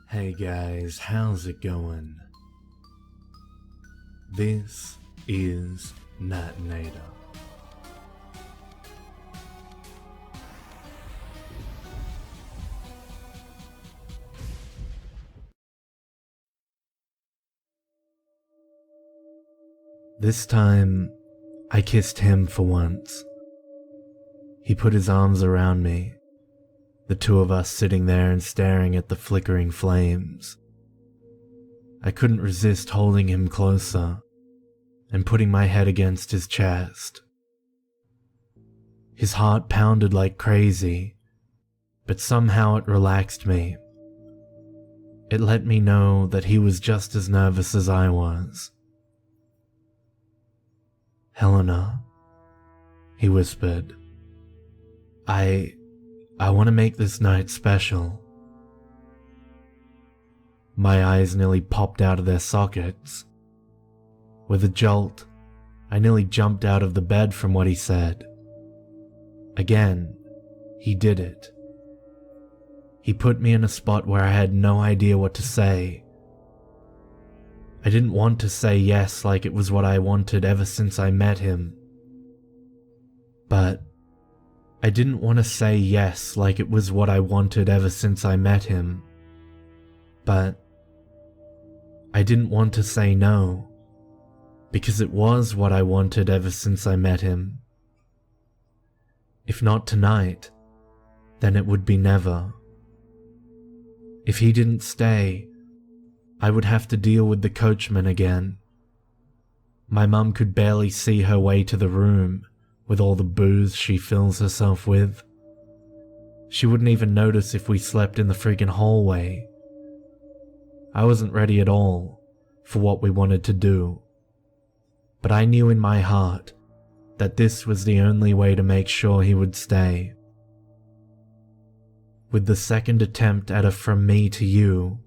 Hey guys, how's it going? This is Natenator. This time, I kissed him for once. He put his arms around me, the two of us sitting there and staring at the flickering flames. I couldn't resist holding him closer and putting my head against his chest. His heart pounded like crazy, but somehow it relaxed me. It let me know that he was just as nervous as I was. "Helena," he whispered, I want to make this night special." My eyes nearly popped out of their sockets. With a jolt, I nearly jumped out of the bed from what he said. Again, he did it. He put me in a spot where I had no idea what to say. I didn't want to say yes like it was what I wanted ever since I met him. But I didn't want to say yes like it was what I wanted ever since I met him. But I didn't want to say no, because it was what I wanted ever since I met him. If not tonight, then it would be never. If he didn't stay, I would have to deal with the coachman again. My mum could barely see her way to the room with all the booze she fills herself with. She wouldn't even notice if we slept in the friggin' hallway. I wasn't ready at all for what we wanted to do, but I knew in my heart that this was the only way to make sure he would stay. With the second attempt at a "from me to you"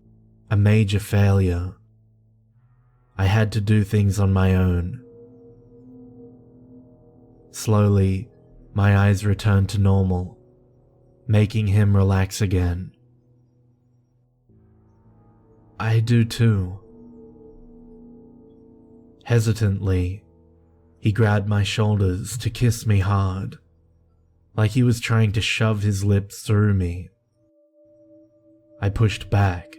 a major failure, I had to do things on my own. Slowly, my eyes returned to normal, making him relax again. "I do too." Hesitantly, he grabbed my shoulders to kiss me hard, like he was trying to shove his lips through me. I pushed back,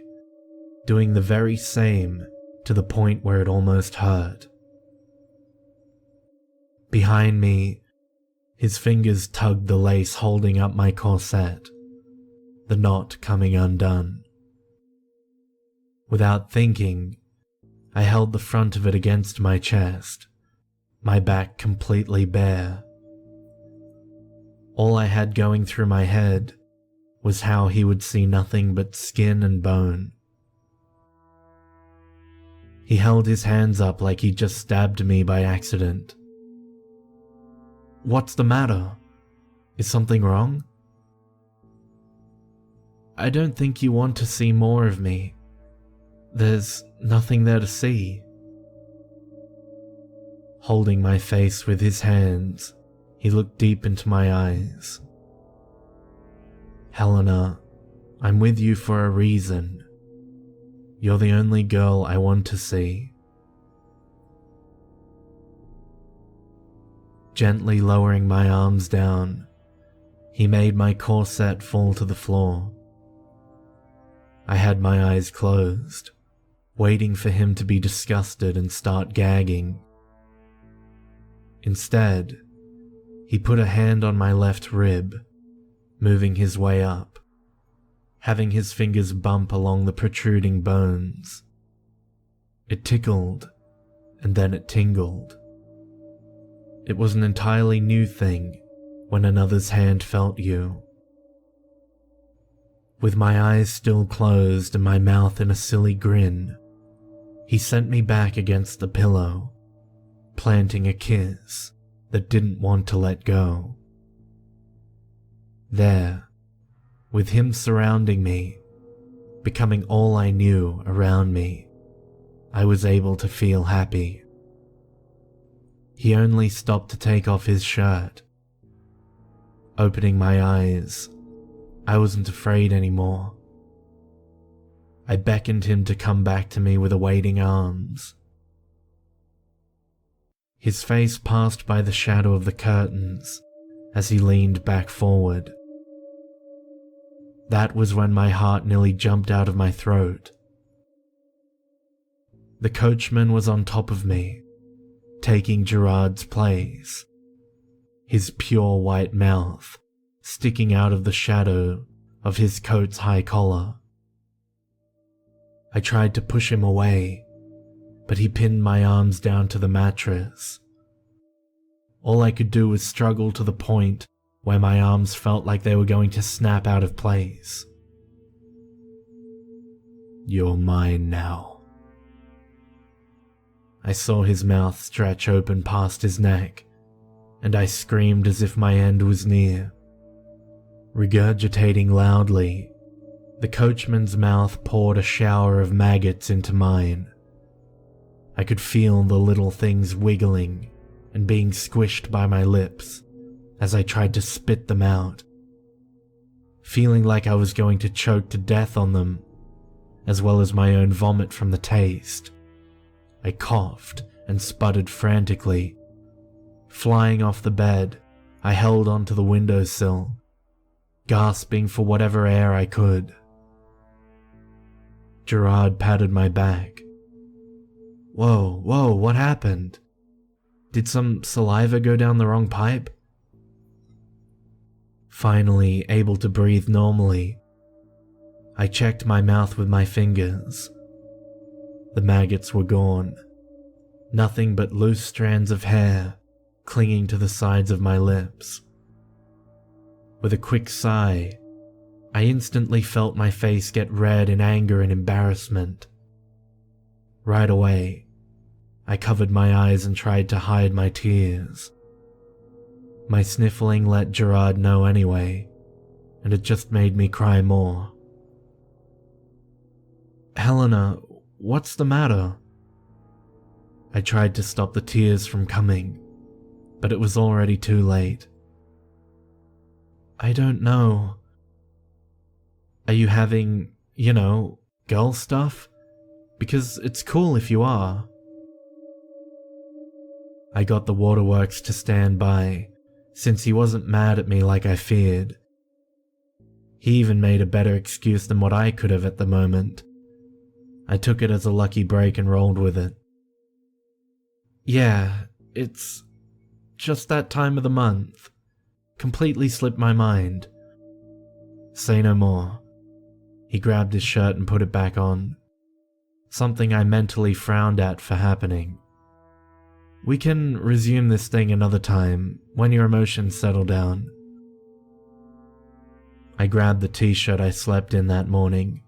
doing the very same to the point where it almost hurt. Behind me, his fingers tugged the lace holding up my corset, the knot coming undone. Without thinking, I held the front of it against my chest, my back completely bare. All I had going through my head was how he would see nothing but skin and bone. He held his hands up like he just stabbed me by accident. "What's the matter? Is something wrong?" "I don't think you want to see more of me. There's nothing there to see." Holding my face with his hands, he looked deep into my eyes. "Helena, I'm with you for a reason. You're the only girl I want to see." Gently lowering my arms down, he made my corset fall to the floor. I had my eyes closed, waiting for him to be disgusted and start gagging. Instead, he put a hand on my left rib, moving his way up, having his fingers bump along the protruding bones. It tickled, and then it tingled. It was an entirely new thing when another's hand felt you. With my eyes still closed and my mouth in a silly grin, he sent me back against the pillow, planting a kiss that didn't want to let go. There, with him surrounding me, becoming all I knew around me, I was able to feel happy. He only stopped to take off his shirt. Opening my eyes, I wasn't afraid anymore. I beckoned him to come back to me with awaiting arms. His face passed by the shadow of the curtains as he leaned back forward. That was when my heart nearly jumped out of my throat. The coachman was on top of me, taking Gerard's place, his pure white mouth sticking out of the shadow of his coat's high collar. I tried to push him away, but he pinned my arms down to the mattress. All I could do was struggle to the point where my arms felt like they were going to snap out of place. "You're mine now." I saw his mouth stretch open past his neck, and I screamed as if my end was near. Regurgitating loudly, the coachman's mouth poured a shower of maggots into mine. I could feel the little things wiggling and being squished by my lips as I tried to spit them out, feeling like I was going to choke to death on them, as well as my own vomit from the taste. I coughed and sputtered frantically. Flying off the bed, I held onto the windowsill, gasping for whatever air I could. Gerard patted my back. Whoa, what happened? Did some saliva go down the wrong pipe?" Finally able to breathe normally, I checked my mouth with my fingers. The maggots were gone. Nothing but loose strands of hair clinging to the sides of my lips. With a quick sigh, I instantly felt my face get red in anger and embarrassment. Right away, I covered my eyes and tried to hide my tears. My sniffling let Gerard know anyway, and it just made me cry more. "Helena, what's the matter?" I tried to stop the tears from coming, but it was already too late. "I don't know. Are you having, girl stuff? Because it's cool if you are." I got the waterworks to stand by, since he wasn't mad at me like I feared. He even made a better excuse than what I could have at the moment. I took it as a lucky break and rolled with it. "Yeah, it's just that time of the month. Completely slipped my mind." Say no more. He grabbed his shirt and put it back on, something I mentally frowned at for happening. "We can resume this thing another time, when your emotions settle down." I grabbed the t-shirt I slept in that morning,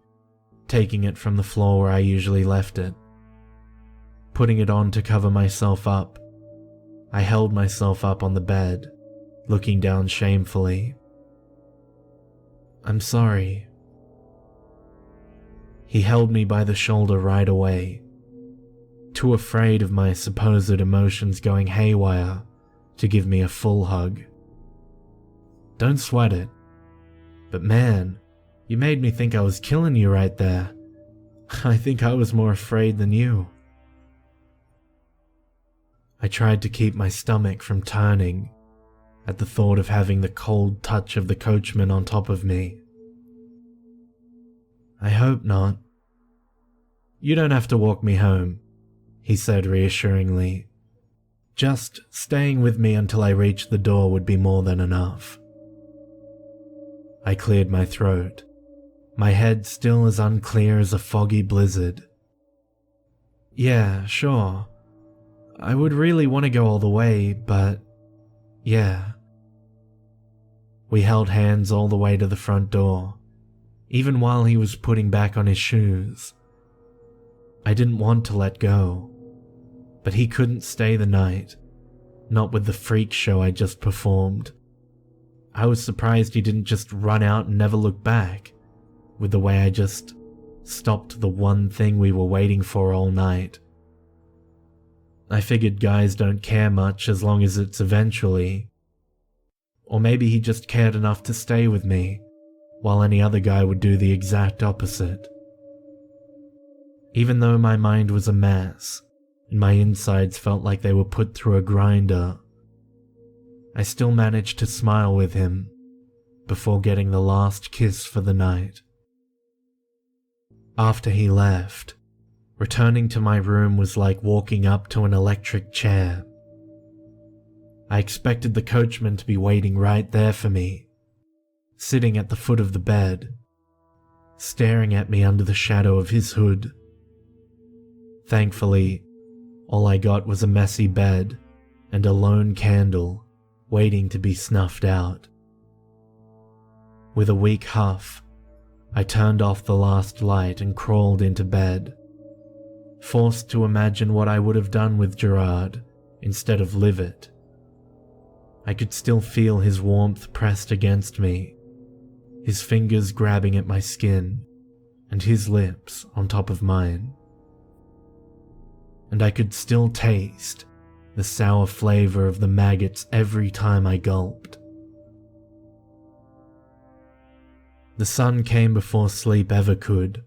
taking it from the floor where I usually left it. Putting it on to cover myself up, I held myself up on the bed, looking down shamefully. "I'm sorry." He held me by the shoulder right away, too afraid of my supposed emotions going haywire to give me a full hug. "Don't sweat it. But man, you made me think I was killing you right there. I think I was more afraid than you." I tried to keep my stomach from turning at the thought of having the cold touch of the coachman on top of me. "I hope not." "You don't have to walk me home," he said reassuringly. "Just staying with me until I reach the door would be more than enough." I cleared my throat, my head still as unclear as a foggy blizzard. "Yeah, sure. I would really want to go all the way, but yeah." We held hands all the way to the front door, even while he was putting back on his shoes. I didn't want to let go, but he couldn't stay the night, not with the freak show I just performed. I was surprised he didn't just run out and never look back, with the way I just stopped the one thing we were waiting for all night. I figured guys don't care much as long as it's eventually. Or maybe he just cared enough to stay with me, while any other guy would do the exact opposite. Even though my mind was a mess, and my insides felt like they were put through a grinder, I still managed to smile with him before getting the last kiss for the night. After he left, returning to my room was like walking up to an electric chair. I expected the coachman to be waiting right there for me, sitting at the foot of the bed, staring at me under the shadow of his hood. Thankfully, all I got was a messy bed and a lone candle waiting to be snuffed out. With a weak huff, I turned off the last light and crawled into bed, forced to imagine what I would have done with Gerard instead of live it. I could still feel his warmth pressed against me, his fingers grabbing at my skin, and his lips on top of mine. And I could still taste the sour flavor of the maggots every time I gulped. The sun came before sleep ever could,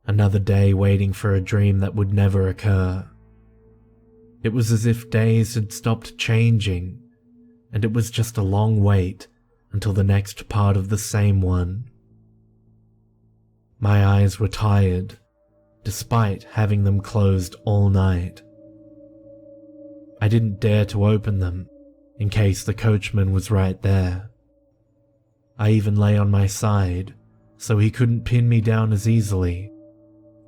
another day waiting for a dream that would never occur. It was as if days had stopped changing, and it was just a long wait until the next part of the same one. My eyes were tired, despite having them closed all night. I didn't dare to open them in case the coachman was right there. I even lay on my side so he couldn't pin me down as easily,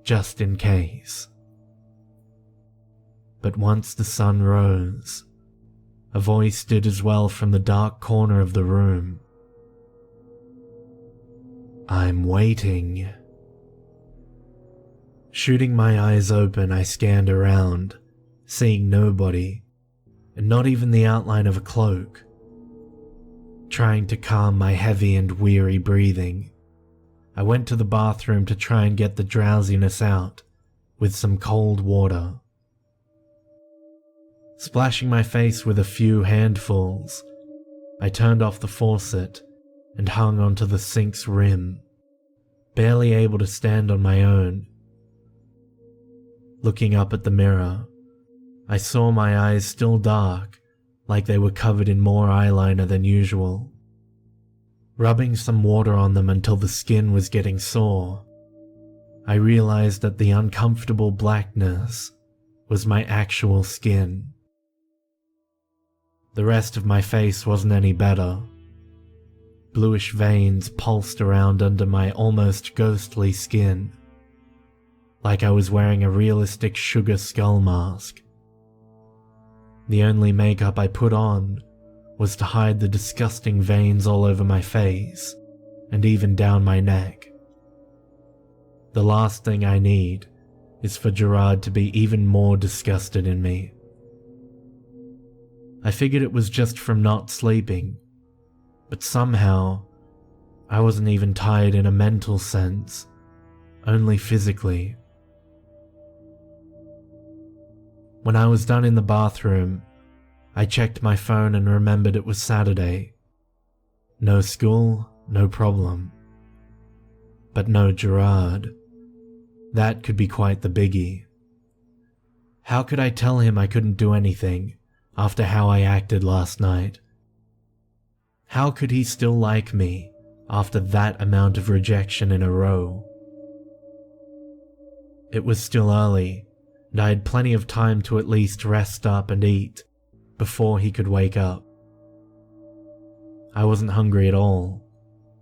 just in case. But once the sun rose, a voice did as well from the dark corner of the room. "I'm waiting." Shooting my eyes open, I scanned around, seeing nobody, and not even the outline of a cloak. Trying to calm my heavy and weary breathing, I went to the bathroom to try and get the drowsiness out with some cold water. Splashing my face with a few handfuls, I turned off the faucet and hung onto the sink's rim, barely able to stand on my own. Looking up at the mirror, I saw my eyes still dark, like they were covered in more eyeliner than usual. Rubbing some water on them until the skin was getting sore, I realized that the uncomfortable blackness was my actual skin. The rest of my face wasn't any better. Bluish veins pulsed around under my almost ghostly skin, like I was wearing a realistic sugar skull mask. The only makeup I put on was to hide the disgusting veins all over my face and even down my neck. The last thing I need is for Gerard to be even more disgusted in me. I figured it was just from not sleeping, but somehow I wasn't even tired in a mental sense, only physically. When I was done in the bathroom, I checked my phone and remembered it was Saturday. No school, no problem. But no Gerard. That could be quite the biggie. How could I tell him I couldn't do anything after how I acted last night? How could he still like me after that amount of rejection in a row? It was still early, and I had plenty of time to at least rest up and eat before he could wake up. I wasn't hungry at all,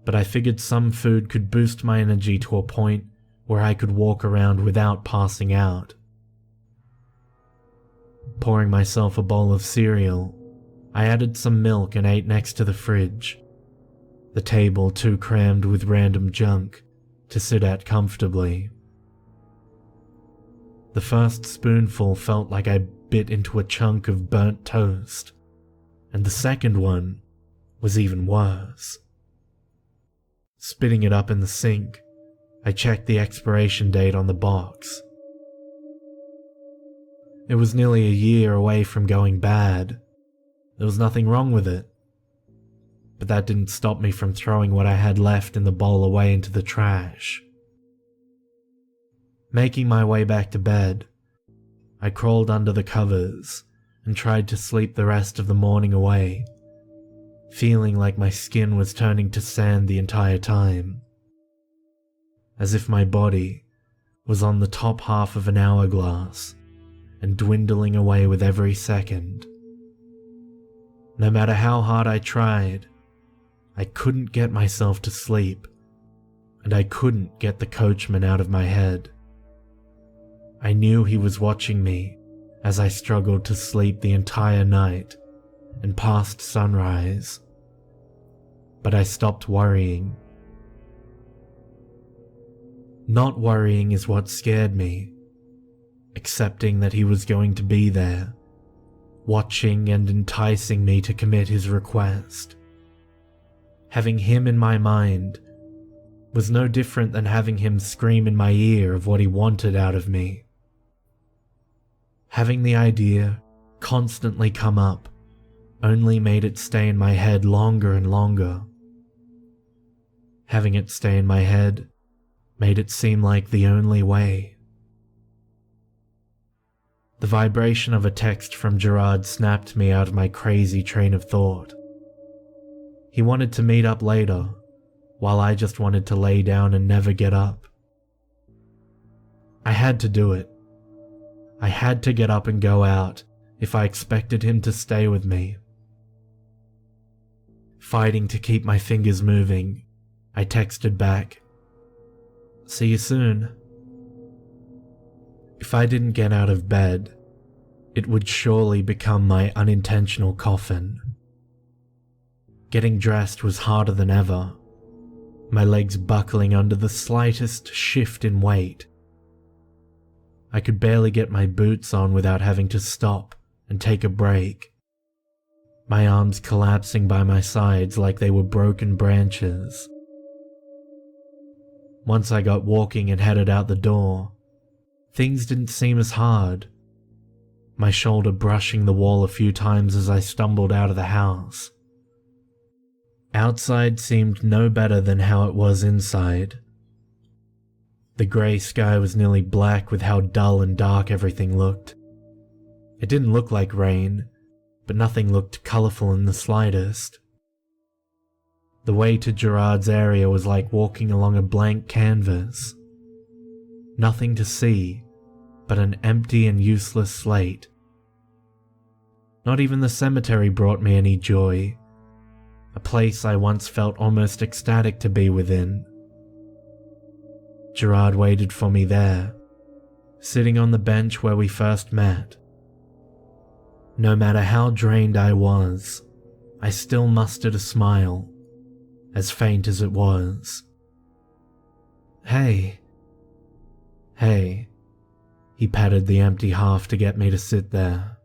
but I figured some food could boost my energy to a point where I could walk around without passing out. Pouring myself a bowl of cereal, I added some milk and ate next to the fridge, the table too crammed with random junk to sit at comfortably. The first spoonful felt like I bit into a chunk of burnt toast, and the second one was even worse. Spitting it up in the sink, I checked the expiration date on the box. It was nearly a year away from going bad. There was nothing wrong with it. But that didn't stop me from throwing what I had left in the bowl away into the trash. Making my way back to bed, I crawled under the covers and tried to sleep the rest of the morning away, feeling like my skin was turning to sand the entire time, as if my body was on the top half of an hourglass and dwindling away with every second. No matter how hard I tried, I couldn't get myself to sleep, and I couldn't get the coachman out of my head. I knew he was watching me as I struggled to sleep the entire night and past sunrise, but I stopped worrying. Not worrying is what scared me, accepting that he was going to be there, watching and enticing me to commit his request. Having him in my mind was no different than having him scream in my ear of what he wanted out of me. Having the idea constantly come up only made it stay in my head longer and longer. Having it stay in my head made it seem like the only way. The vibration of a text from Gerard snapped me out of my crazy train of thought. He wanted to meet up later, while I just wanted to lay down and never get up. I had to do it. I had to get up and go out if I expected him to stay with me. Fighting to keep my fingers moving, I texted back, "See you soon." If I didn't get out of bed, it would surely become my unintentional coffin. Getting dressed was harder than ever, my legs buckling under the slightest shift in weight. I could barely get my boots on without having to stop and take a break, my arms collapsing by my sides like they were broken branches. Once I got walking and headed out the door, things didn't seem as hard, my shoulder brushing the wall a few times as I stumbled out of the house. Outside seemed no better than how it was inside. The grey sky was nearly black with how dull and dark everything looked. It didn't look like rain, but nothing looked colourful in the slightest. The way to Gerard's area was like walking along a blank canvas. Nothing to see but an empty and useless slate. Not even the cemetery brought me any joy, a place I once felt almost ecstatic to be within. Gerard waited for me there, sitting on the bench where we first met. No matter how drained I was, I still mustered a smile, as faint as it was. Hey. He patted the empty half to get me to sit there.